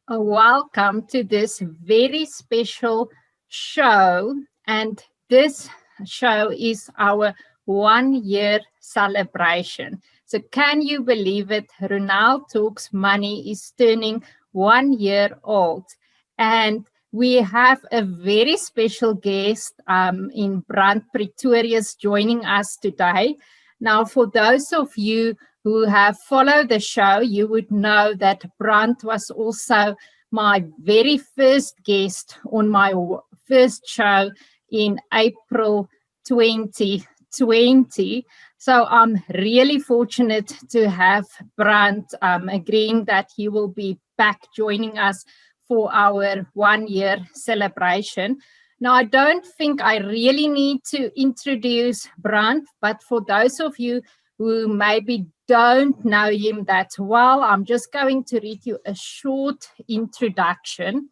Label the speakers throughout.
Speaker 1: Welcome to this very special show. And this show is our 1 year celebration. So, can you believe it? Ronel Talks Money is turning 1 year old. And we have a very special guest in Brand Pretorius joining us today. Now, for those of you who have followed the show, you would know that Brand was also my very first guest on my first show in April 2020. So I'm really fortunate to have Brand agreeing that he will be back joining us for our 1 year celebration. Now, I don't think I really need to introduce Brand, but for those of you who maybe don't know him that well, I'm just going to read you a short introduction.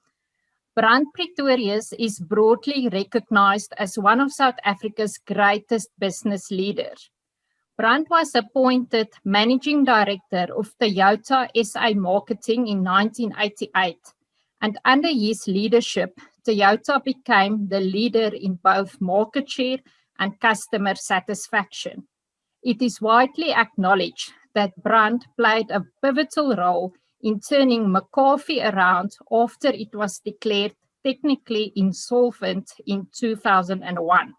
Speaker 1: Brand Pretorius is broadly recognized as one of South Africa's greatest business leaders. Brand was appointed Managing Director of Toyota SA Marketing in 1988, and under his leadership, Toyota became the leader in both market share and customer satisfaction. It is widely acknowledged that Brand played a pivotal role in turning McCarthy around after it was declared technically insolvent in 2001.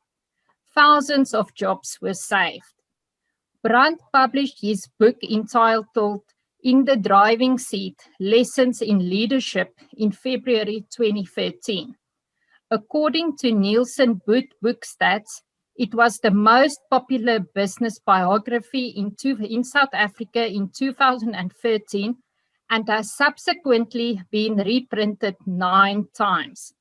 Speaker 1: Thousands of jobs were saved. Brand published his book entitled In the Driving Seat, Lessons in Leadership in February 2013. According to Nielsen Bookstats, it was the most popular business biography in South Africa in 2013 and has subsequently been reprinted 9 times.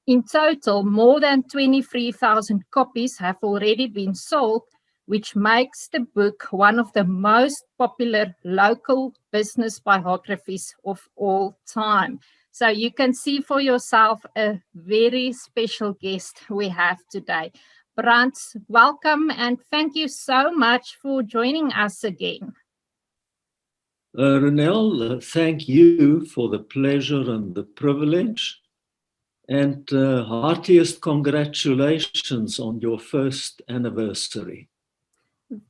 Speaker 1: In total, more than 23,000 copies have already been sold, which makes the book one of the most popular local business biographies of all time. So you can see for yourself a very special guest we have today. Brand, welcome and thank you so much for joining us again.
Speaker 2: Ronel, thank you for the pleasure and the privilege, and heartiest congratulations on your first anniversary.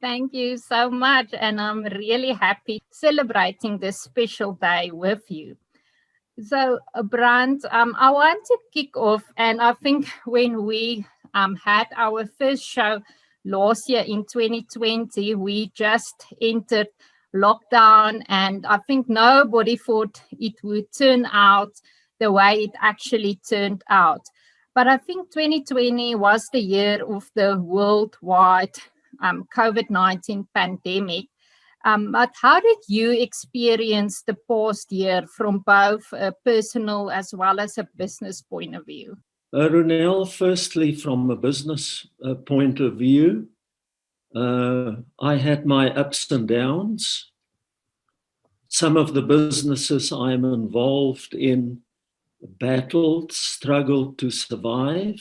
Speaker 1: Thank you so much, and I'm really happy celebrating this special day with you. So, Brand, I want to kick off, and I think when we had our first show last year in 2020, we just entered lockdown, and I think nobody thought it would turn out the way it actually turned out. But I think 2020 was the year of the worldwide COVID-19 pandemic. But how did you experience the past year from both a personal as well as a business point of view?
Speaker 2: Ronel, firstly, from a business point of view, I had my ups and downs. Some of the businesses I'm involved in battled, struggled to survive,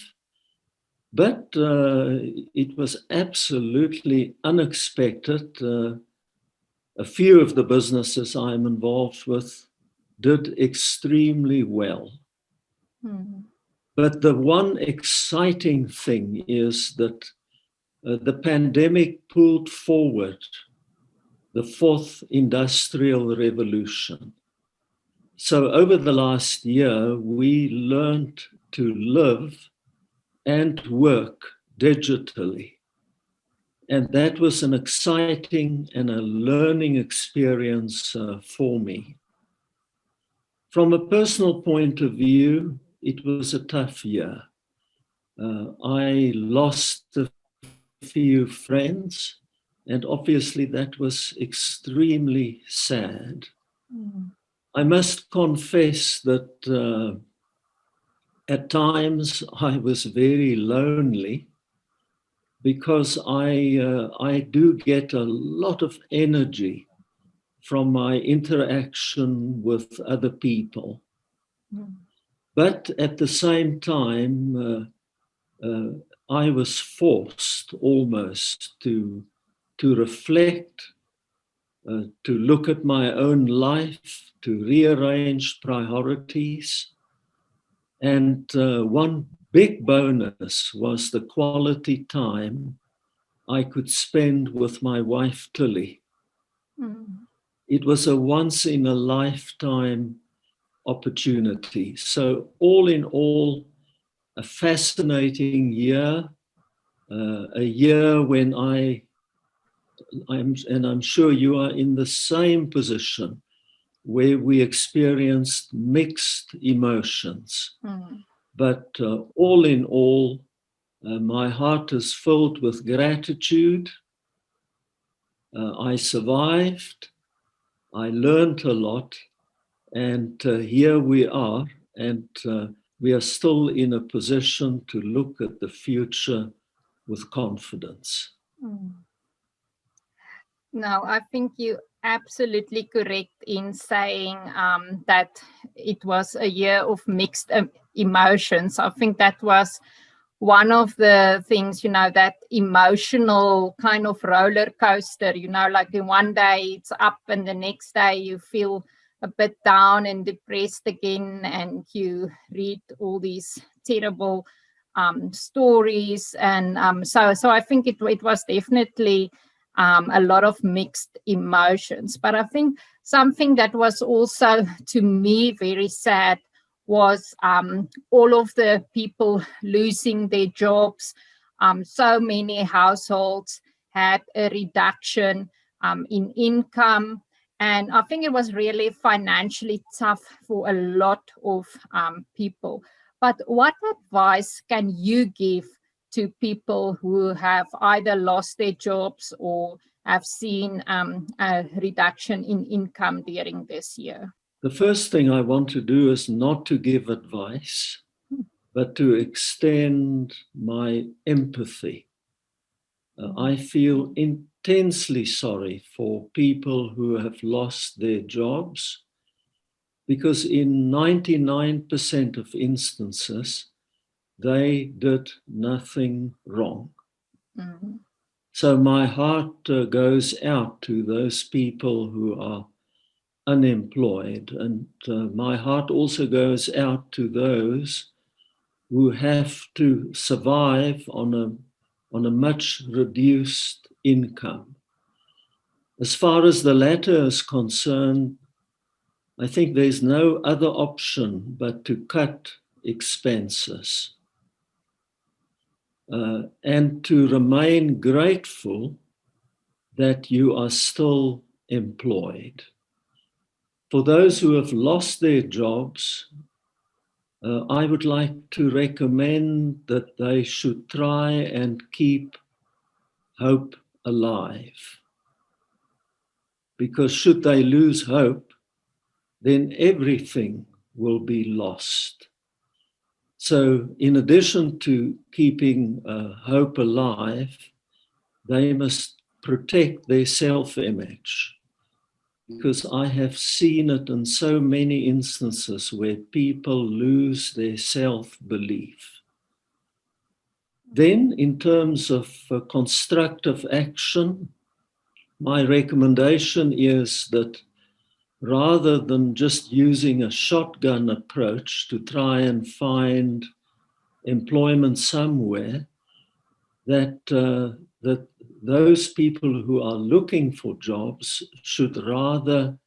Speaker 2: but it was absolutely unexpected. A few of the businesses I'm involved with did extremely well. Mm-hmm. But the one exciting thing is that the pandemic pulled forward the fourth industrial revolution. So over the last year, we learned to live and work digitally. And that was an exciting and a learning experience for me. From a personal point of view, it was a tough year. I lost a few friends, and obviously that was extremely sad. Mm. I must confess that at times I was very lonely, because I do get a lot of energy from my interaction with other people. Mm. But at the same time, I was forced almost to reflect to look at my own life, to rearrange priorities. And one big bonus was the quality time I could spend with my wife, Tilly. It was a once in a lifetime opportunity. So all in all, a fascinating year, a year when I'm sure you are in the same position, where we experienced mixed emotions. But all in all, my heart is filled with gratitude. I survived. I learned a lot. And here we are. And we are still in a position to look at the future with confidence.
Speaker 1: No, I think you're absolutely correct in saying that it was a year of mixed emotions. I think that was one of the things, that emotional kind of roller coaster, like in one day it's up and the next day you feel a bit down and depressed again, and you read all these terrible stories. And so I think it was definitely a lot of mixed emotions. But I think something that was also, to me, very sad was all of the people losing their jobs. So many households had a reduction in income. And I think it was really financially tough for a lot of people. But what advice can you give to people who have either lost their jobs or have seen a reduction in income during this year?
Speaker 2: The first thing I want to do is not to give advice, but to extend my empathy. I feel intensely sorry for people who have lost their jobs, because in 99% of instances, they did nothing wrong. So my heart goes out to those people who are unemployed, and my heart also goes out to those who have to survive on a much reduced income. As far as the latter is concerned, I think there's no other option but to cut expenses and to remain grateful that you are still employed. For those who have lost their jobs, I would like to recommend that they should try and keep hope alive. Because should they lose hope, then everything will be lost. So in addition to keeping hope alive, they must protect their self-image. Because I have seen it in so many instances where people lose their self-belief. Then, in terms of constructive action, my recommendation is that rather than just using a shotgun approach to try and find employment somewhere, that those people who are looking for jobs should rather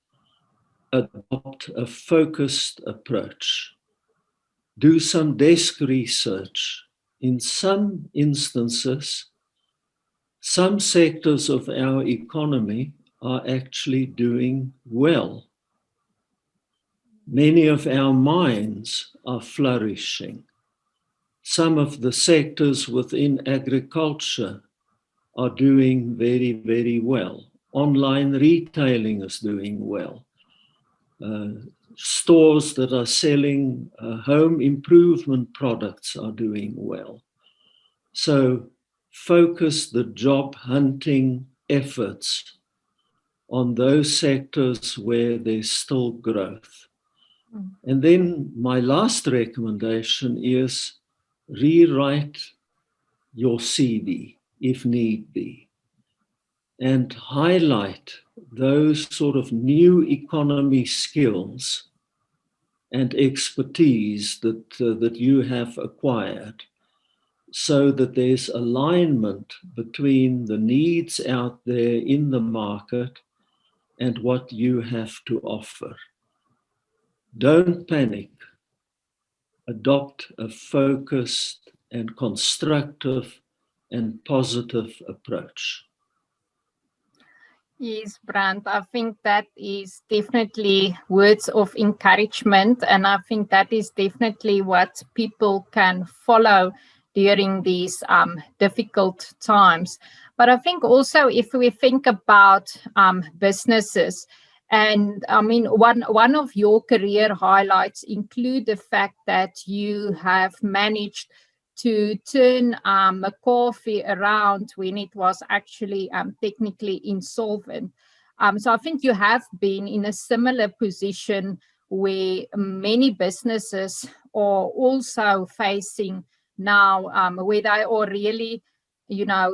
Speaker 2: adopt a focused approach. Do some desk research. In some instances, some sectors of our economy are actually doing well. Many of our mines are flourishing. Some of the sectors within agriculture are doing very, very well. Online retailing is doing well. Stores that are selling home improvement products are doing well. So focus the job hunting efforts on those sectors where there's still growth. And then my last recommendation is rewrite your CV if need be. and highlight those sort of new economy skills and expertise that you have acquired, so that there's alignment between the needs out there in the market and what you have to offer. Don't panic. Adopt a focused and constructive and positive approach.
Speaker 1: Yes, Brand. I think that is definitely words of encouragement, and I think that is definitely what people can follow during these difficult times. But I think also, if we think about businesses, and I mean, one of your career highlights include the fact that you have managed to turn McCarthy around when it was actually technically insolvent. So I think you have been in a similar position where many businesses are also facing now, where they are really,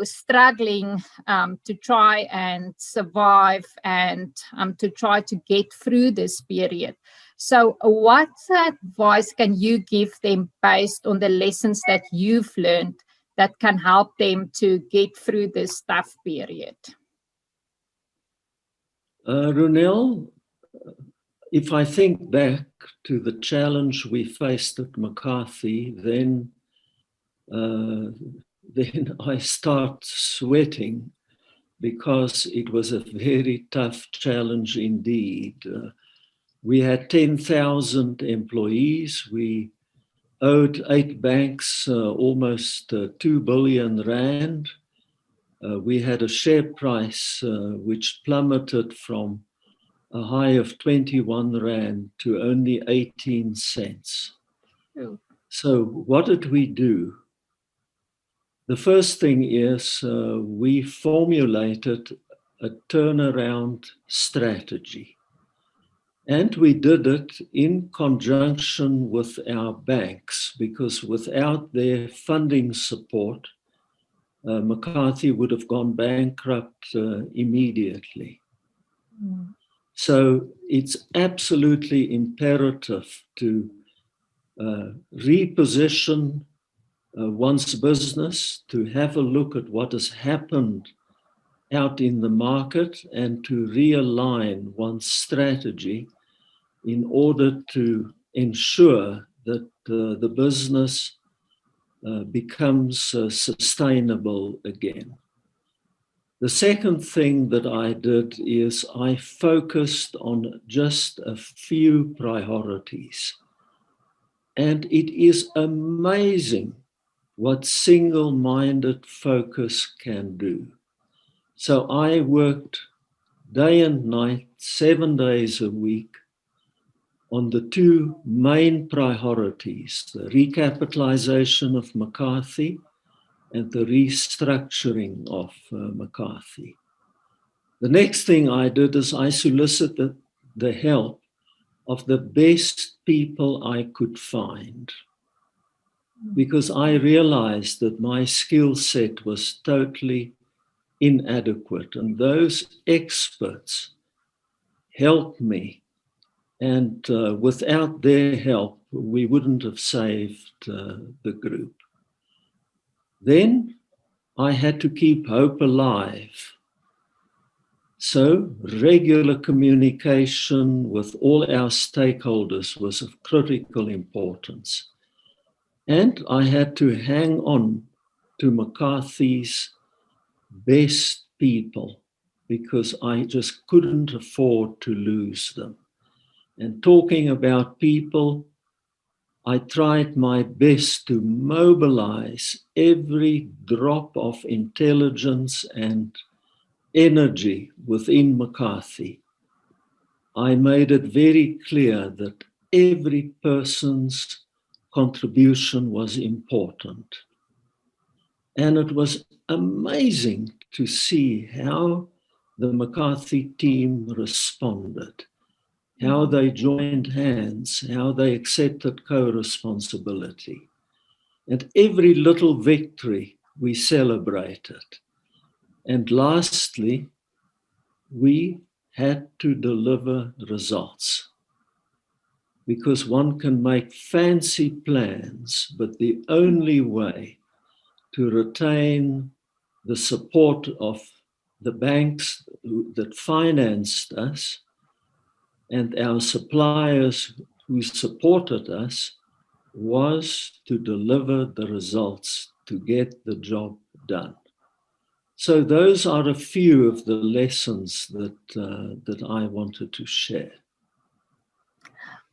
Speaker 1: struggling to try and survive and to try to get through this period. So what advice can you give them based on the lessons that you've learned that can help them to get through this tough period?
Speaker 2: Ronel, if I think back to the challenge we faced at McCarthy, then I start sweating, because it was a very tough challenge indeed. We had 10,000 employees. We owed 8 banks almost 2 billion rand. We had a share price which plummeted from a high of 21 rand to only 18 cents.
Speaker 1: Oh.
Speaker 2: So what did we do? The first thing is we formulated a turnaround strategy. And we did it in conjunction with our banks, because without their funding support, McCarthy would have gone bankrupt immediately. Mm. So it's absolutely imperative to reposition one's business, to have a look at what has happened out in the market, and to realign one's strategy in order to ensure that the business becomes sustainable again. The second thing that I did is I focused on just a few priorities. And it is amazing what single-minded focus can do. So I worked day and night, 7 days a week, on the 2 main priorities: the recapitalization of McCarthy and the restructuring of McCarthy. The next thing I did is I solicited the help of the best people I could find, because I realized that my skill set was totally inadequate, and those experts helped me. And without their help, we wouldn't have saved the group. Then I had to keep hope alive. So regular communication with all our stakeholders was of critical importance. And I had to hang on to McCarthy's best people, because I just couldn't afford to lose them. And talking about people, I tried my best to mobilize every drop of intelligence and energy within McCarthy. I made it very clear that every person's contribution was important. And it was amazing to see how the McCarthy team responded, how they joined hands, how they accepted co-responsibility. And every little victory we celebrated. And lastly, we had to deliver results. Because one can make fancy plans, but the only way to retain the support of the banks that financed us and our suppliers who supported us was to deliver the results, to get the job done. So those are a few of the lessons that I wanted to share.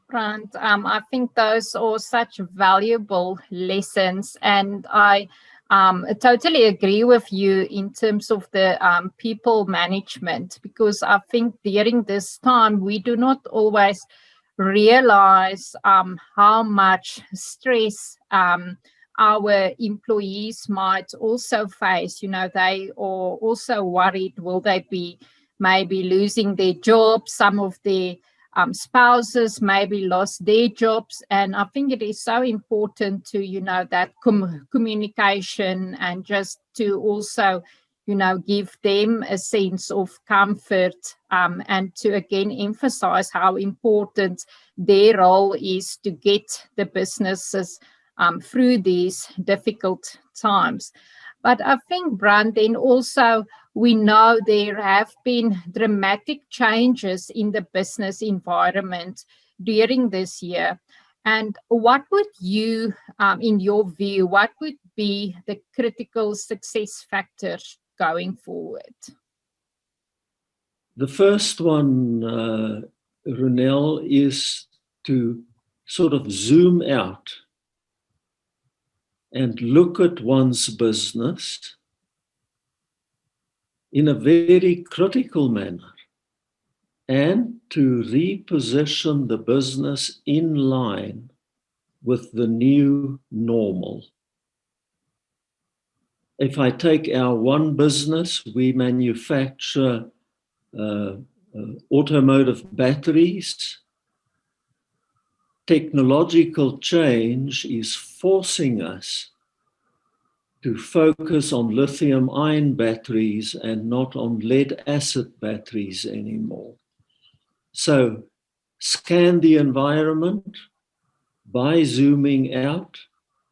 Speaker 1: Brand, I think those are such valuable lessons, and I totally agree with you in terms of the people management, because I think during this time we do not always realize how much stress our employees might also face. You know, they are also worried, will they be maybe losing their jobs? Some of their spouses maybe lost their jobs, and I think it is so important to, you know, that communication, and just to also, you know, give them a sense of comfort, and to again emphasize how important their role is to get the businesses through these difficult times. But I think, Brand, then also we know there have been dramatic changes in the business environment during this year. And what would you, in your view, what would be the critical success factors going forward?
Speaker 2: The first one, Ronel, is to sort of zoom out and look at one's business in a very critical manner, and to reposition the business in line with the new normal. If I take our one business, we manufacture automotive batteries. Technological change is forcing us to focus on lithium-ion batteries and not on lead-acid batteries anymore. So scan the environment by zooming out,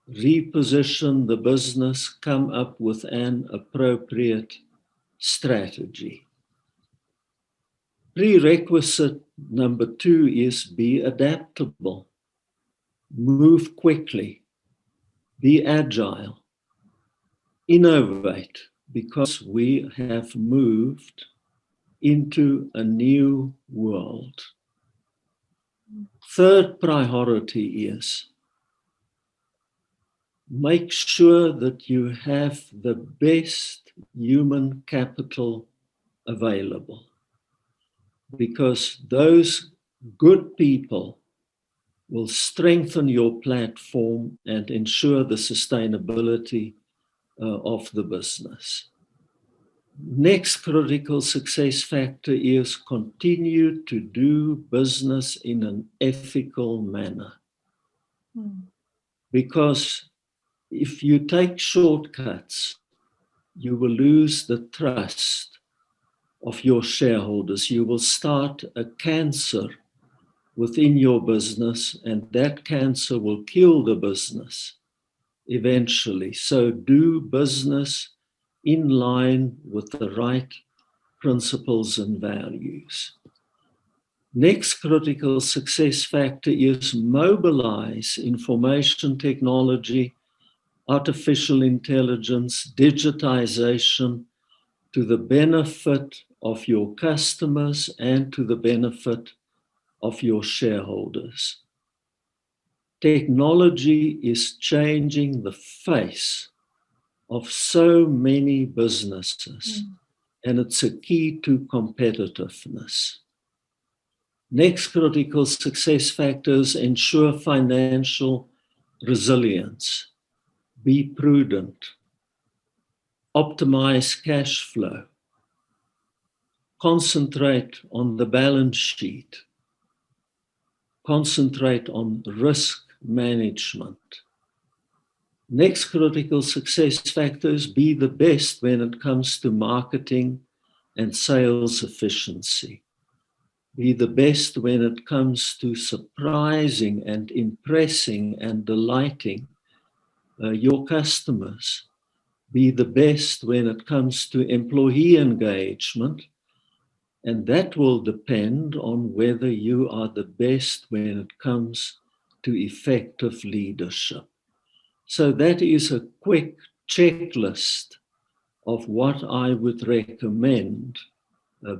Speaker 2: reposition the business, come up with an appropriate strategy. Prerequisite number 2 is be adaptable, move quickly, be agile, innovate, because we have moved into a new world. Third priority is make sure that you have the best human capital available, because those good people will strengthen your platform and ensure the sustainability of the business. Next critical success factor is continue to do business in an ethical manner. Because if you take shortcuts, you will lose the trust of your shareholders. You will start a cancer within your business, and that cancer will kill the business eventually. So do business in line with the right principles and values. Next critical success factor is mobilize information technology, artificial intelligence, digitization to the benefit of your customers and to the benefit of your shareholders. Technology is changing the face of so many businesses, and it's a key to competitiveness. Next critical success factors: ensure financial resilience, be prudent, optimize cash flow, concentrate on the balance sheet, concentrate on risk management. Next critical success factors: be the best when it comes to marketing and sales efficiency. Be the best when it comes to surprising and impressing and delighting your customers. Be the best when it comes to employee engagement, and that will depend on whether you are the best when it comes to effective leadership. So that is a quick checklist of what I would recommend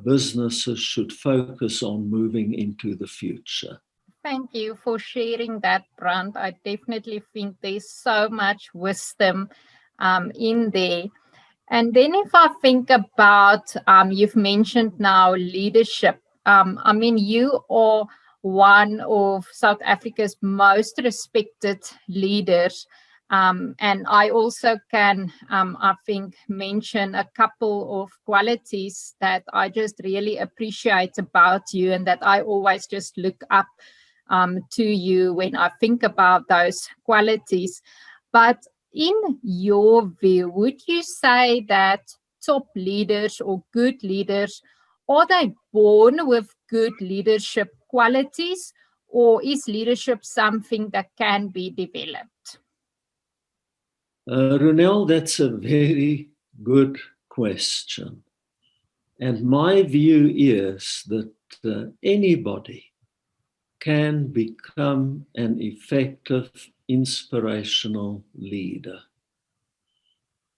Speaker 2: businesses should focus on moving into the future.
Speaker 1: Thank you for sharing that, Brand. I definitely think there's so much wisdom in there. And then if I think about, you've mentioned now leadership. I mean, you are one of South Africa's most respected leaders. And I also can, I think, mention a couple of qualities that I just really appreciate about you and that I always just look up to you when I think about those qualities. But in your view, would you say that top leaders or good leaders, are they born with good leadership qualities, or is leadership something that can be developed?
Speaker 2: Ronel, that's a very good question. And my view is that anybody can become an effective, inspirational leader.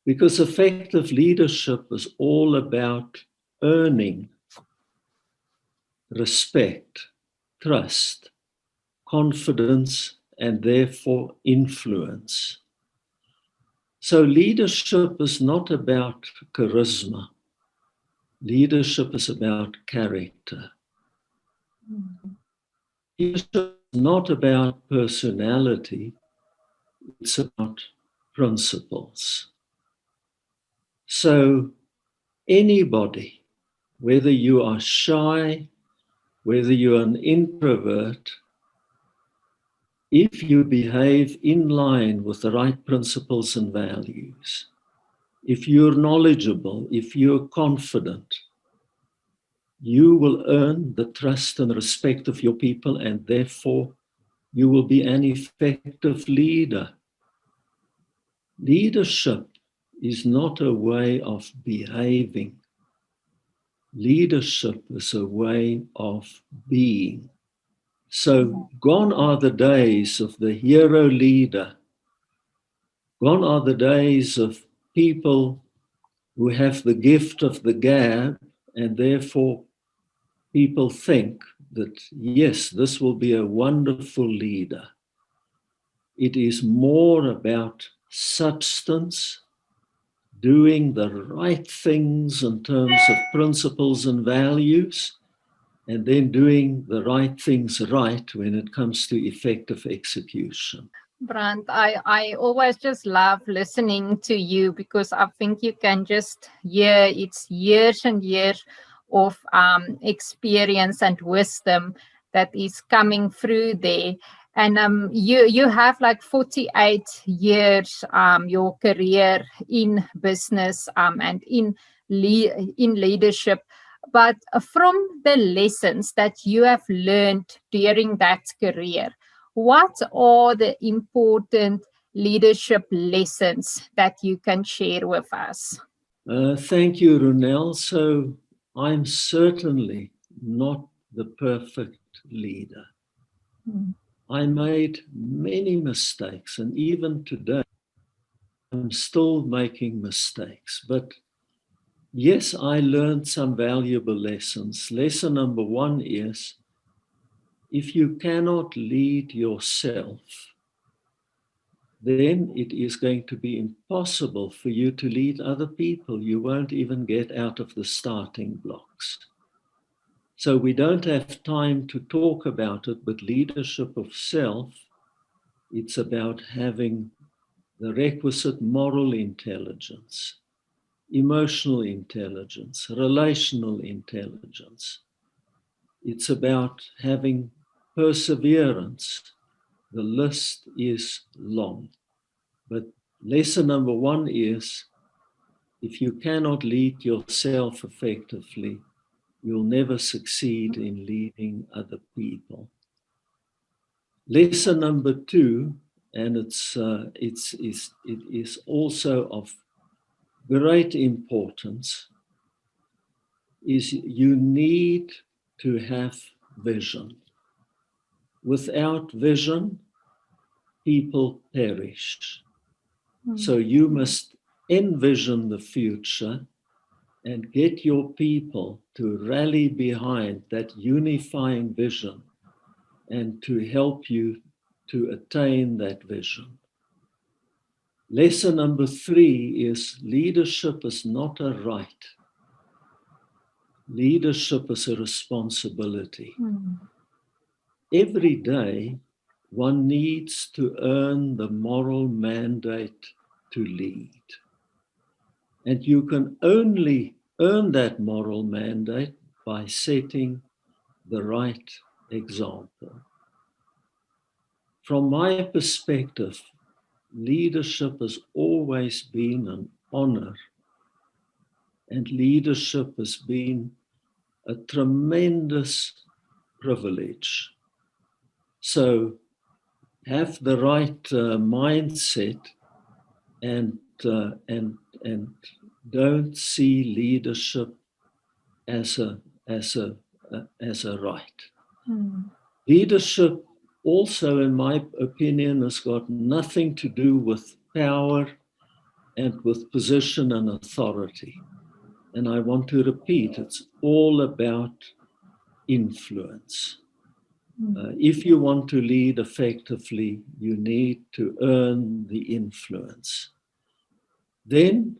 Speaker 2: Because effective leadership is all about earning respect, trust, confidence, and therefore influence. So leadership is not about charisma. Leadership is about character. Leadership is not about personality. It's about principles. So anybody, whether you are shy, whether you're an introvert, if you behave in line with the right principles and values, if you're knowledgeable, if you're confident, you will earn the trust and respect of your people, and therefore you will be an effective leader. Leadership is not a way of behaving. Leadership is a way of being. So gone are the days of the hero leader. Gone are the days of people who have the gift of the gab, and therefore people think that, yes, this will be a wonderful leader. It is more about substance, doing the right things in terms of principles and values, and then doing the right things right when it comes to effective execution.
Speaker 1: Brand, I always just love listening to you because I think you can just hear it's years and years of experience and wisdom that is coming through there. And you have like 48 years your career in business and in leadership. But from the lessons that you have learned during that career, what are the important leadership lessons that you can share with us?
Speaker 2: Thank you, Ronel. So I'm certainly not the perfect leader. I made many mistakes, and even today, I'm still making mistakes. But yes, I learned some valuable lessons. Lesson number one is, if you cannot lead yourself, then it is going to be impossible for you to lead other people. You won't even get out of the starting blocks. So we don't have time to talk about it, but leadership of self, it's about having the requisite moral intelligence, emotional intelligence, relational intelligence. It's about having perseverance. The list is long. But lesson number one is, If you cannot lead yourself effectively, you'll never succeed in leading other people. Lesson number 2, and it is also of great importance, is you need to have vision. Without vision, people perish. So you must envision the future and get your people to rally behind that unifying vision and to help you to attain that vision. Lesson number 3 is leadership is not a right. Leadership is a responsibility. Every day, one needs to earn the moral mandate to lead. And you can only earn that moral mandate by setting the right example. From my perspective, leadership has always been an honor, and leadership has been a tremendous privilege. So have the right mindset and don't see leadership as a right. Leadership also, in my opinion, has got nothing to do with power and with position and authority. And I want to repeat, it's all about influence. If you want to lead effectively, you need to earn the influence. Then,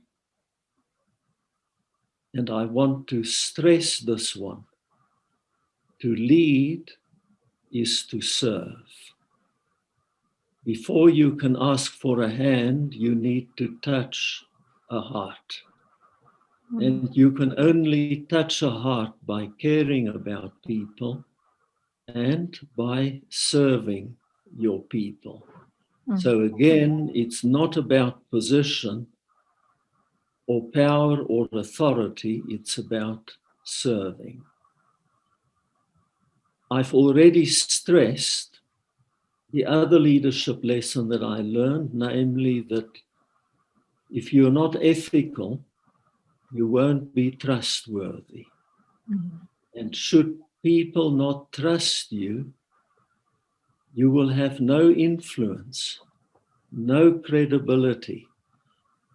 Speaker 2: and I want to stress this one, to lead is to serve. Before you can ask for a hand, you need to touch a heart. And you can only touch a heart by caring about people and by serving your people. So again, it's not about position or power or authority, it's about serving. I've already stressed the other leadership lesson that I learned, namely that if you're not ethical, you won't be trustworthy. And should people not trust you, you will have no influence, no credibility.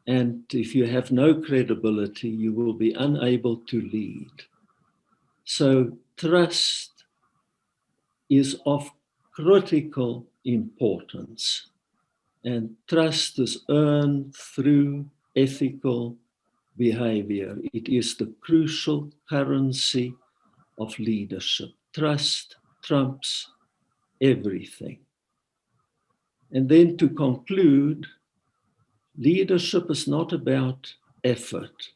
Speaker 2: And if you have no credibility, you will be unable to lead. So trust is of critical importance. And trust is earned through ethical behavior. It is the crucial currency of leadership. Trust trumps everything. And then to conclude, leadership is not about effort.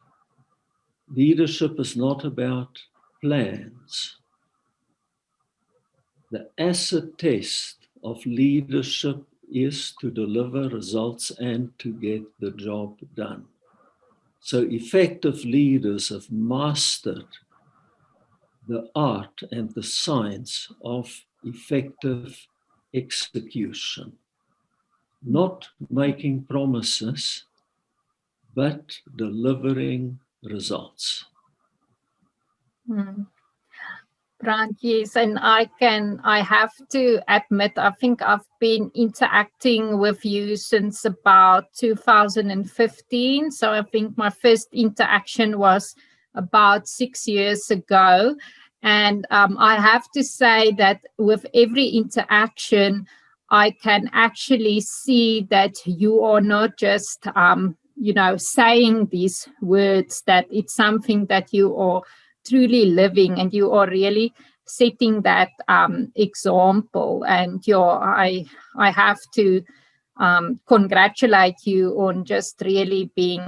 Speaker 2: Leadership is not about plans. The acid test of leadership is to deliver results and to get the job done. So effective leaders have mastered the art and the science of effective execution. Not making promises, but delivering results.
Speaker 1: Brand, yes, and I have to admit, I think I've been interacting with you since about 2015. So I think my first interaction was about 6 years ago. And I have to say that with every interaction, I can actually see that you are not just, saying these words, that it's something that you are truly living, and you are really setting that example. And I have to congratulate you on just really being,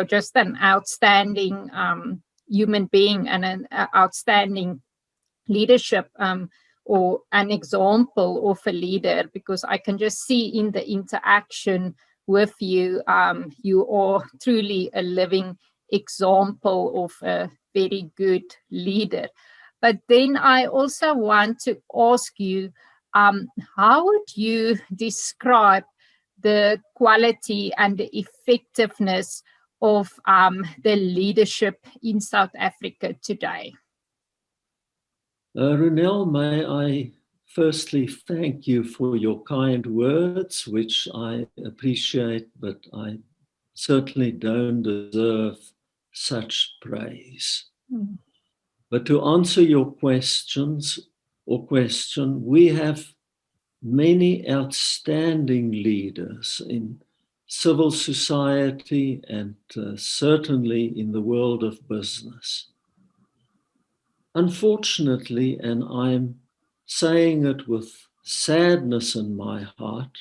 Speaker 1: just an outstanding human being and an outstanding leadership or an example of a leader, because I can just see in the interaction with you. You are truly a living example of a very good leader. But then I also want to ask you, how would you describe the quality and the effectiveness of the leadership in South Africa today?
Speaker 2: Ronel, may I firstly thank you for your kind words, which I appreciate, but I certainly don't deserve such praise. But to answer your question, we have many outstanding leaders in civil society and certainly in the world of business. Unfortunately, and I'm saying it with sadness in my heart,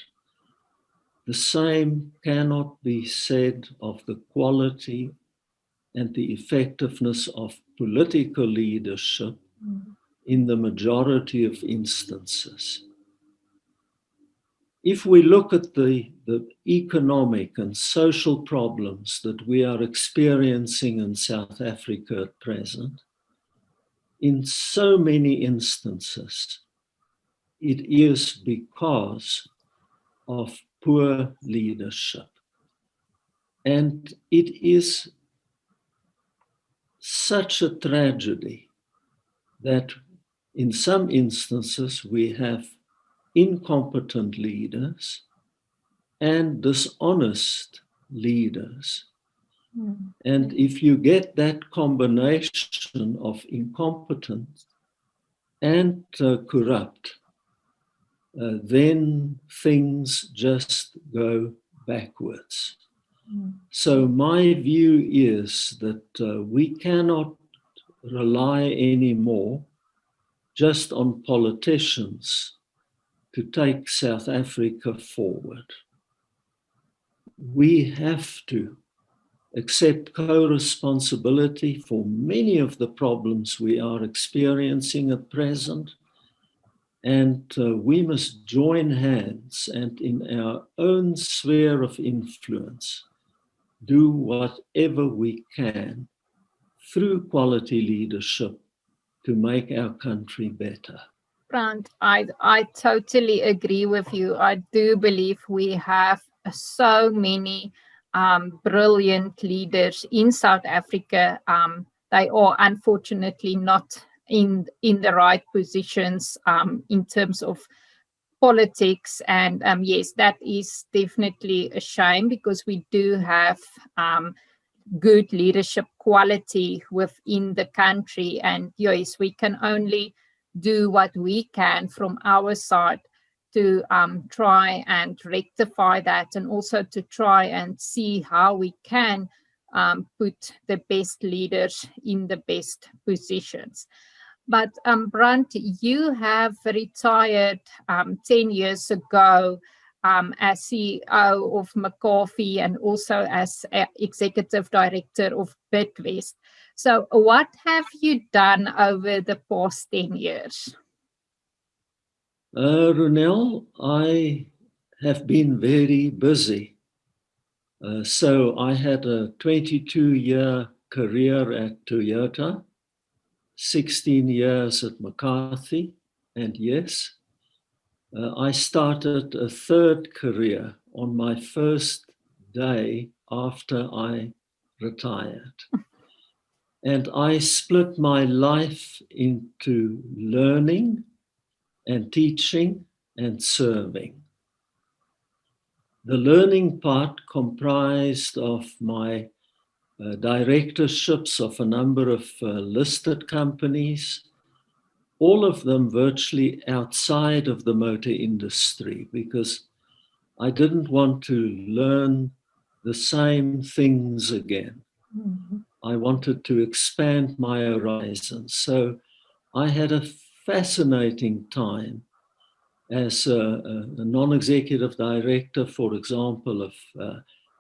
Speaker 2: the same cannot be said of the quality and the effectiveness of political leadership in the majority of instances. If we look at the economic and social problems that we are experiencing in South Africa at present, in so many instances, it is because of poor leadership. And it is such a tragedy that in some instances we have incompetent leaders and dishonest leaders. And if you get that combination of incompetent and corrupt, then things just go backwards. So my view is that we cannot rely anymore just on politicians to take South Africa forward. We have to accept co-responsibility for many of the problems we are experiencing at present. And we must join hands and in our own sphere of influence, do whatever we can through quality leadership to make our country better.
Speaker 1: Brand, I totally agree with you. I do believe we have so many brilliant leaders in South Africa. They are unfortunately not in the right positions in terms of politics. And yes, that is definitely a shame, because we do have good leadership quality within the country. And yes, we can only do what we can from our side to try and rectify that, and also to try and see how we can put the best leaders in the best positions. But Brand, you have retired 10 years ago as CEO of McCarthy and also as Executive Director of Bidvest. So what have you done over the past 10 years?
Speaker 2: Ronel, I have been very busy. So I had a 22-year career at Toyota, 16 years at McCarthy, and yes, I started a third career on my first day after I retired. And I split my life into learning and teaching and serving. The learning part comprised of my directorships of a number of listed companies, all of them virtually outside of the motor industry, because I didn't want to learn the same things again. I wanted to expand my horizons. So I had a fascinating time as a non-executive director, for example, of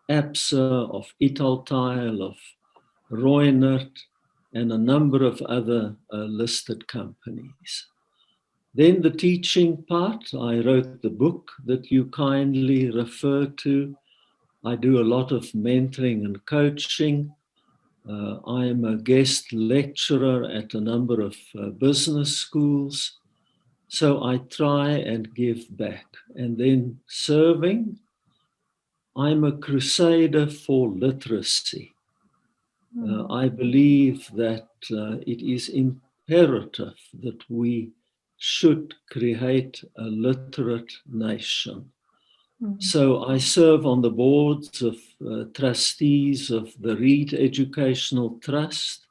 Speaker 2: APSA, of Italtile, of Reunert, and a number of other listed companies. Then the teaching part, I wrote the book that you kindly referred to, I do a lot of mentoring and coaching. I am a guest lecturer at a number of business schools. So I try and give back. And then serving, I'm a crusader for literacy. I believe that it is imperative that we should create a literate nation. So I serve on the boards of trustees of the Reed Educational Trust.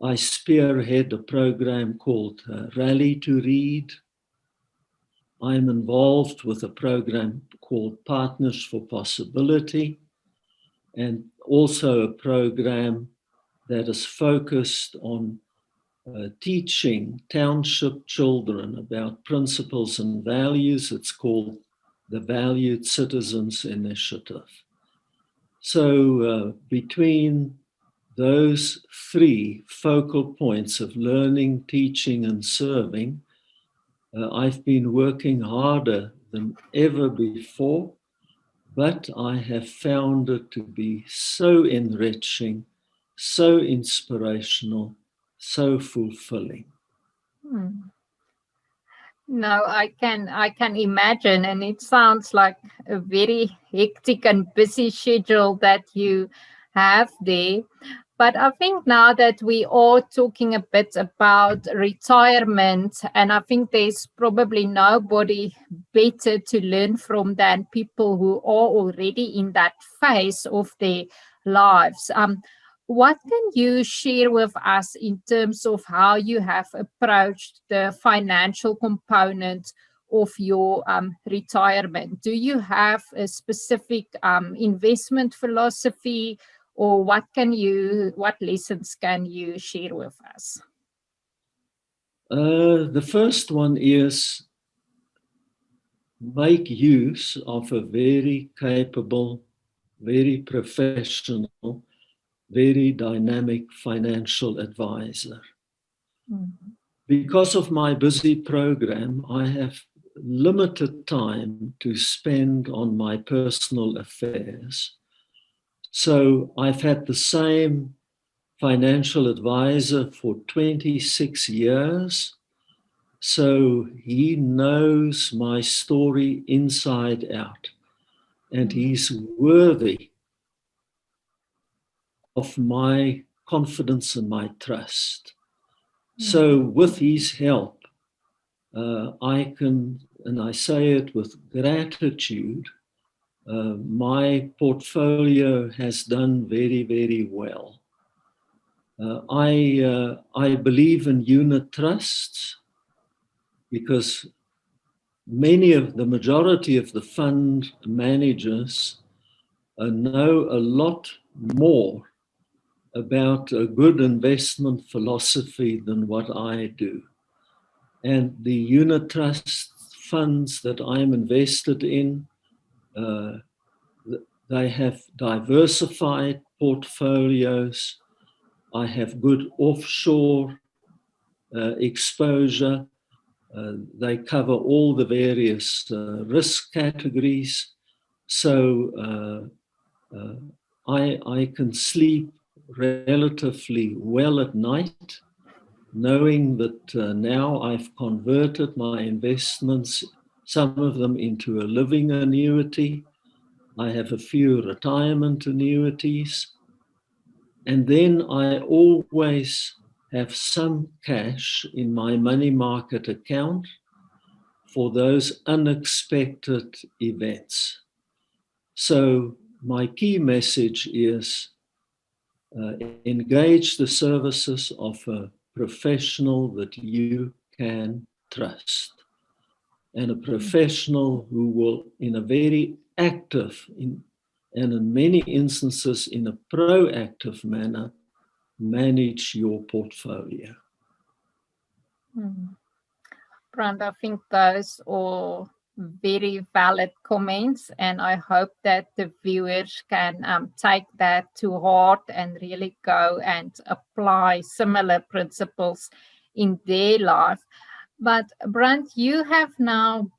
Speaker 2: I spearhead a program called Rally to Read. I'm involved with a program called Partners for Possibility, and also a program that is focused on teaching township children about principles and values. It's called the Valued Citizens Initiative. So between those three focal points of learning, teaching, and serving, I've been working harder than ever before, but I have found it to be so enriching, so inspirational, so fulfilling.
Speaker 1: No, I can imagine, and it sounds like a very hectic and busy schedule that you have there. But I think now that we are talking a bit about retirement, and I think there's probably nobody better to learn from than people who are already in that phase of their lives. What can you share with us in terms of how you have approached the financial component of your retirement? Do you have a specific investment philosophy, or what lessons can you share with us?
Speaker 2: The first one is make use of a very capable, very professional, very dynamic financial advisor. Because of my busy program, I have limited time to spend on my personal affairs. So I've had the same financial advisor for 26 years. So he knows my story inside out, and he's worthy of my confidence and my trust. So with his help, I can, and I say it with gratitude, my portfolio has done very, very well. I believe in unit trusts because the majority of the fund managers know a lot more about a good investment philosophy than what I do. And the unit trust funds that I'm invested in, they have diversified portfolios. I have good offshore exposure. They cover all the various risk categories. So I can sleep relatively well at night, knowing that now I've converted my investments, some of them into a living annuity. I have a few retirement annuities. And then I always have some cash in my money market account for those unexpected events. So my key message is engage the services of a professional that you can trust, and a professional who will, in a very active and in many instances in a proactive manner, manage your portfolio.
Speaker 1: Brand, I think those are very valid comments, and I hope that the viewers can take that to heart and really go and apply similar principles in their life. But Brand, you have now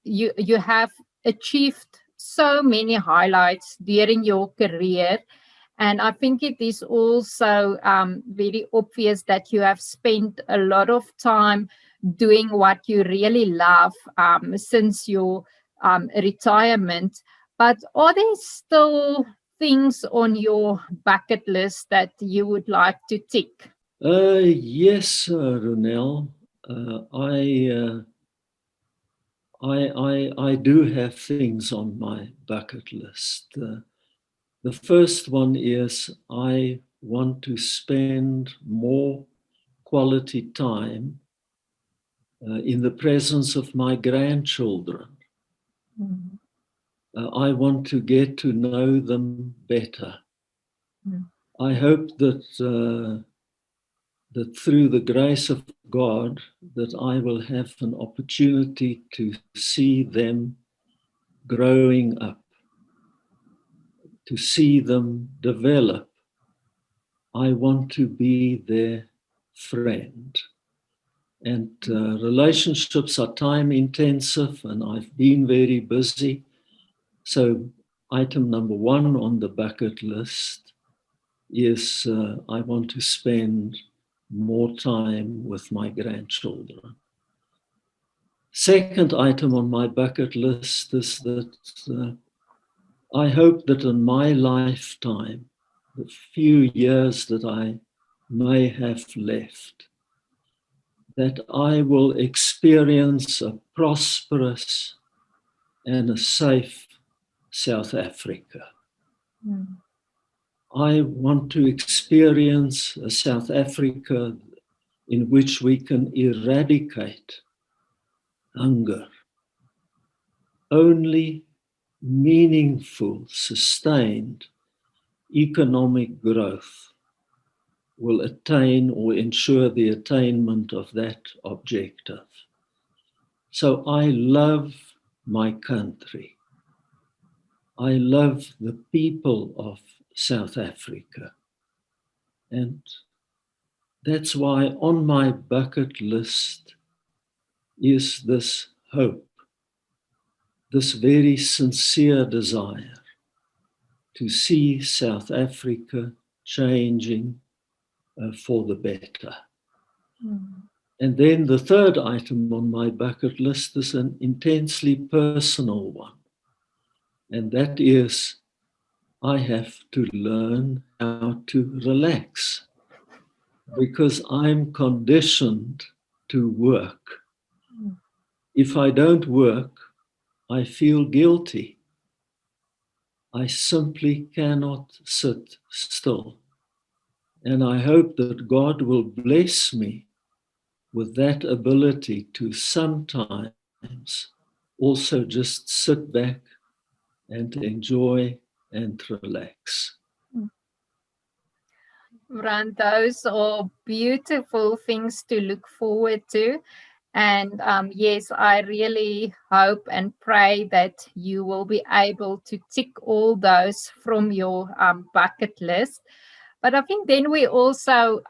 Speaker 1: you have achieved so many highlights during your career. And I think it is also very obvious that you have spent a lot of time doing what you really love since your retirement. But are there still things on your bucket list that you would like to tick?
Speaker 2: Yes, Ronel. I do have things on my bucket list. The first one is I want to spend more quality time in the presence of my grandchildren.
Speaker 1: Mm.
Speaker 2: I want to get to know them better.
Speaker 1: Mm.
Speaker 2: I hope that through the grace of God, that I will have an opportunity to see them growing up, to see them develop. I want to be their friend. And relationships are time intensive, and I've been very busy. So item number one on the bucket list is I want to spend more time with my grandchildren. Second item on my bucket list is that I hope that in my lifetime, the few years that I may have left, that I will experience a prosperous and a safe South Africa.
Speaker 1: Mm.
Speaker 2: I want to experience a South Africa in which we can eradicate hunger. Only meaningful, sustained economic growth will attain or ensure the attainment of that objective. So I love my country. I love the people of South Africa. And that's why on my bucket list is this hope, this very sincere desire to see South Africa changing for the better.
Speaker 1: Mm.
Speaker 2: And then the third item on my bucket list is an intensely personal one. And that is, I have to learn how to relax because I'm conditioned to work.
Speaker 1: Mm.
Speaker 2: If I don't work, I feel guilty. I simply cannot sit still. And I hope that God will bless me with that ability to sometimes also just sit back and enjoy and relax.
Speaker 1: Brand, those are beautiful things to look forward to. And yes, I really hope and pray that you will be able to tick all those from your bucket list. But I think then we also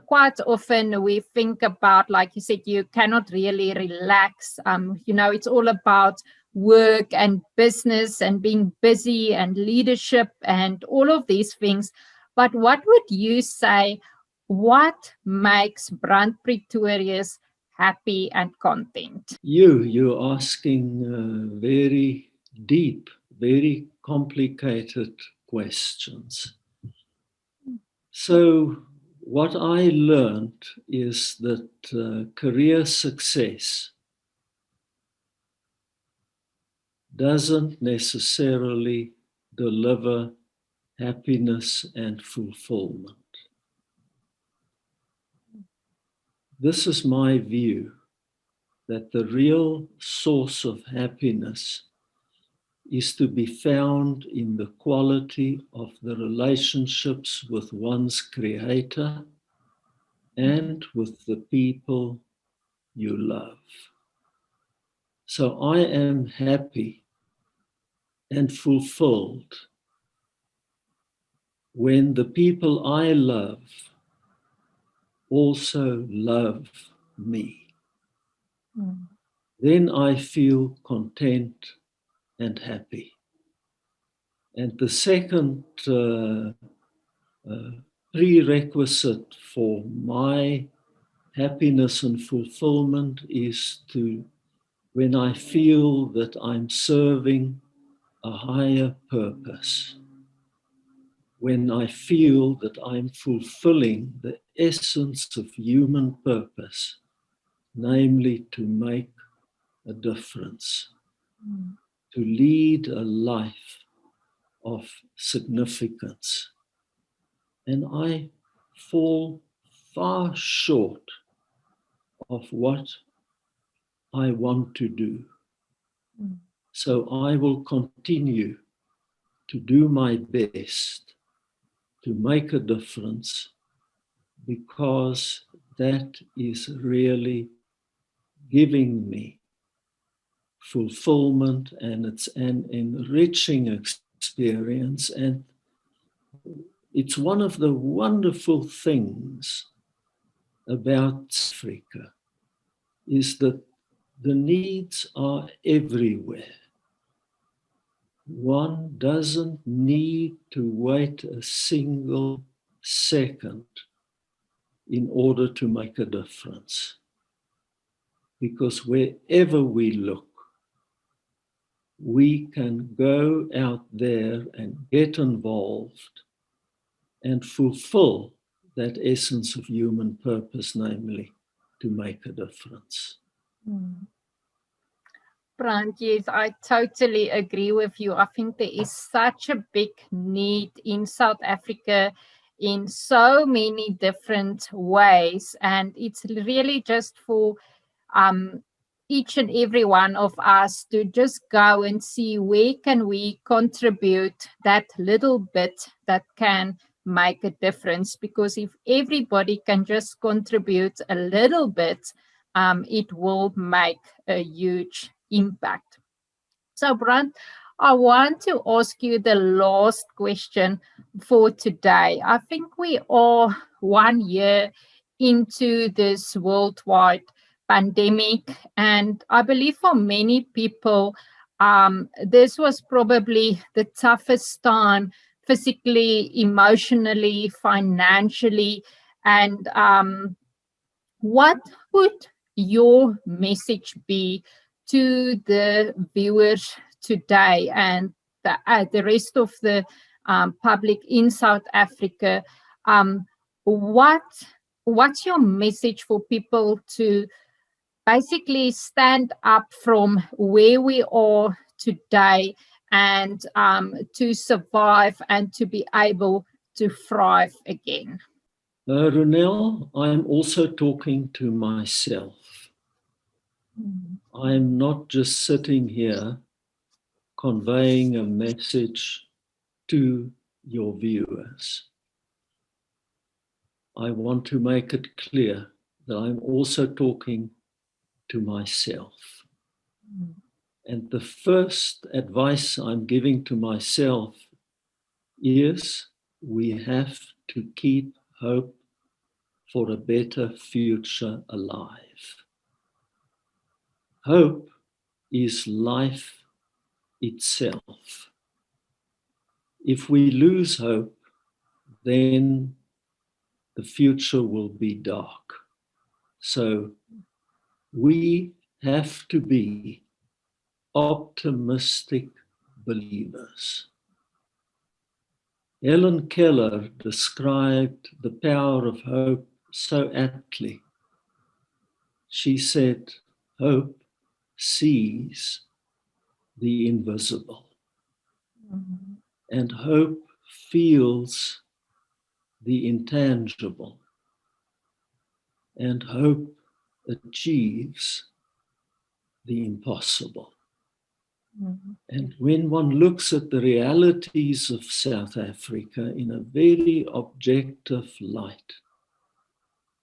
Speaker 1: quite often we think about, like you said, you cannot really relax. It's all about work and business and being busy and leadership and all of these things. But what would you say? What makes Brand Pretorius happy and content?
Speaker 2: You're asking very deep, very complicated questions. So what I learned is that career success doesn't necessarily deliver happiness and fulfillment. This is my view, that the real source of happiness is to be found in the quality of the relationships with one's creator and with the people you love. So I am happy and fulfilled when the people I love also love me.
Speaker 1: Mm.
Speaker 2: Then I feel content and happy. And the second prerequisite for my happiness and fulfillment is when I feel that I'm serving a higher purpose, when I feel that I'm fulfilling the essence of human purpose, namely to make a difference, to lead a life of significance. And I fall far short of what I want to do. So I will continue to do my best to make a difference, because that is really giving me fulfillment, and it's an enriching experience. And it's one of the wonderful things about Africa is that the needs are everywhere. One doesn't need to wait a single second in order to make a difference. Because wherever we look, we can go out there and get involved and fulfill that essence of human purpose, namely to make a difference.
Speaker 1: Brand, yes, I totally agree with you. I think there is such a big need in South Africa in so many different ways, and it's really just for each and every one of us to just go and see where can we contribute that little bit that can make a difference. Because if everybody can just contribute a little bit, it will make a huge impact. So, Brand, I want to ask you the last question for today. I think we are 1 year into this worldwide pandemic, and I believe for many people, this was probably the toughest time physically, emotionally, financially. And what would your message be to the viewers today and the rest of the public in South Africa? What's your message for people to basically stand up from where we are today and to survive and to be able to thrive again?
Speaker 2: Ronel, I'm also talking to myself. I'm not just sitting here conveying a message to your viewers. I want to make it clear that I'm also talking to myself. And the first advice I'm giving to myself is we have to keep hope for a better future alive. Hope is life itself. If we lose hope, then the future will be dark. So we have to be optimistic believers. Helen Keller described the power of hope so aptly. She said, hope sees the invisible, and hope feels the intangible, and hope achieves the impossible. And when one looks at the realities of South Africa in a very objective light,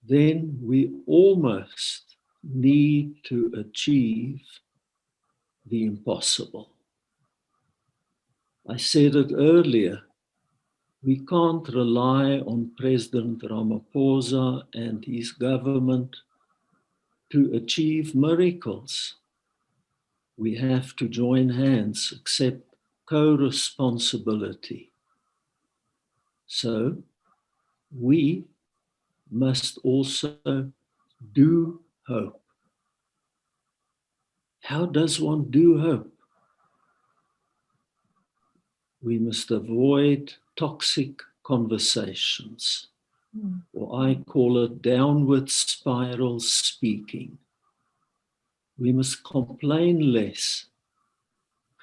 Speaker 2: then we almost need to achieve the impossible. I said it earlier, we can't rely on President Ramaphosa and his government to achieve miracles. we have to join hands, accept co-responsibility. So we must also do hope. How does one do hope? We must avoid toxic conversations, or I call it downward spiral speaking. We must complain less,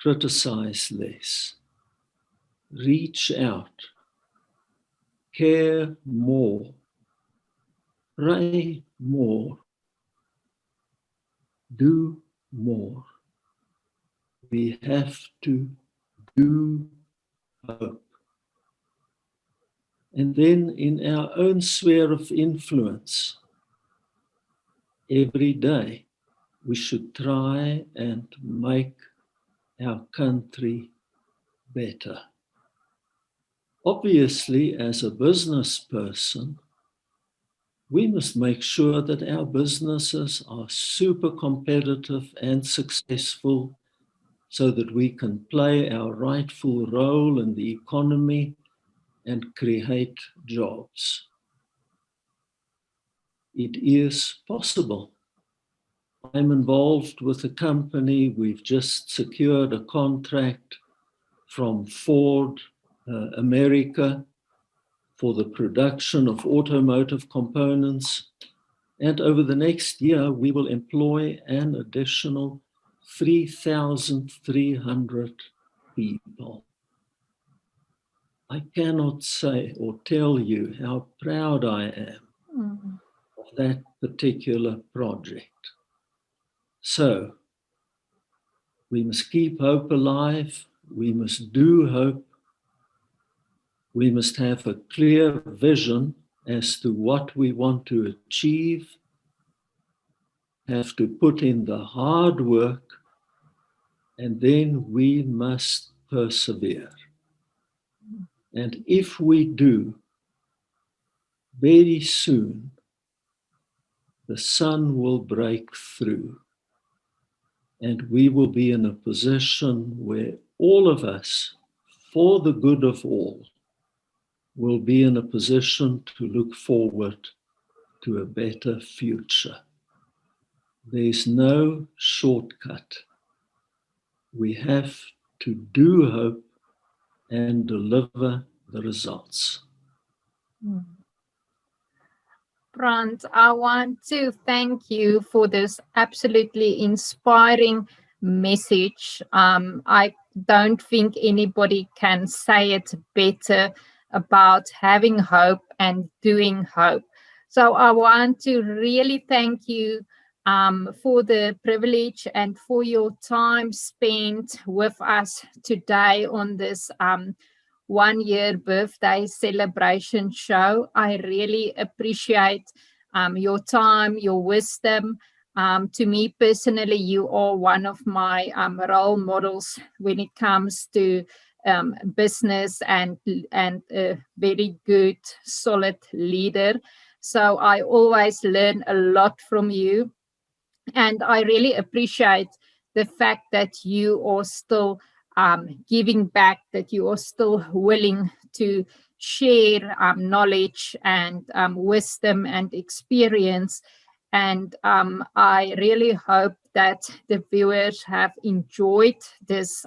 Speaker 2: criticize less, reach out, care more, pray more, do more. We have to do hope. And then in our own sphere of influence, every day, we should try and make our country better. Obviously, as a business person, we must make sure that our businesses are super competitive and successful so that we can play our rightful role in the economy and create jobs. It is possible. I'm involved with a company. We've just secured a contract from Ford America for the production of automotive components. And over the next year, we will employ an additional 3,300 people. I cannot say or tell you how proud I am of that particular project. So, we must keep hope alive. We must do hope. We must have a clear vision as to what we want to achieve. Have to put in the hard work, and then we must persevere. And if we do, very soon, the sun will break through, and we will be in a position where all of us, for the good of all, will be in a position to look forward to a better future. There's no shortcut. We have to do hope and deliver the results.
Speaker 1: Brand, I want to thank you for this absolutely inspiring message. I don't think anybody can say it better about having hope and doing hope. So I want to really thank you for the privilege and for your time spent with us today on this 1-year birthday celebration show. I really appreciate your time, your wisdom. To me personally, you are one of my role models when it comes to business and a very good, solid leader. So I always learn a lot from you. And I really appreciate the fact that you are still giving back, that you are still willing to share knowledge and wisdom and experience. And I really hope that the viewers have enjoyed this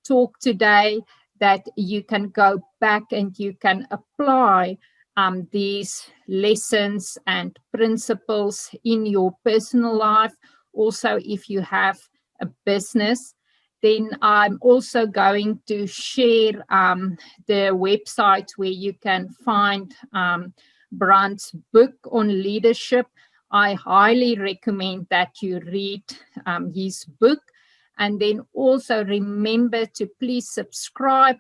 Speaker 1: talk today, that you can go back and you can apply these lessons and principles in your personal life. Also, if you have a business, then I'm also going to share the website where you can find Brand's book on leadership. I highly recommend that you read his book. And then also remember to please subscribe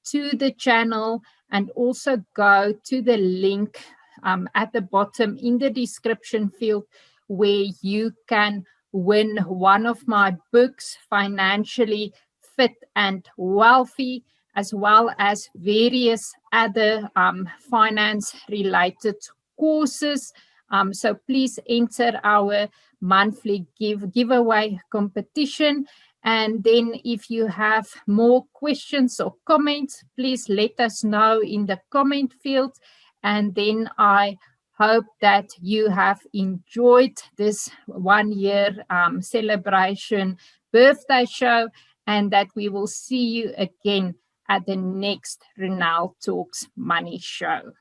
Speaker 1: to the channel, and also go to the link at the bottom in the description field where you can win one of my books, Financially Fit and Wealthy, as well as various other finance related courses So please enter our monthly giveaway competition. And then if you have more questions or comments, please let us know in the comment field. And then I hope that you have enjoyed this 1 year celebration birthday show, and that we will see you again at the next Ronel Talks Money show.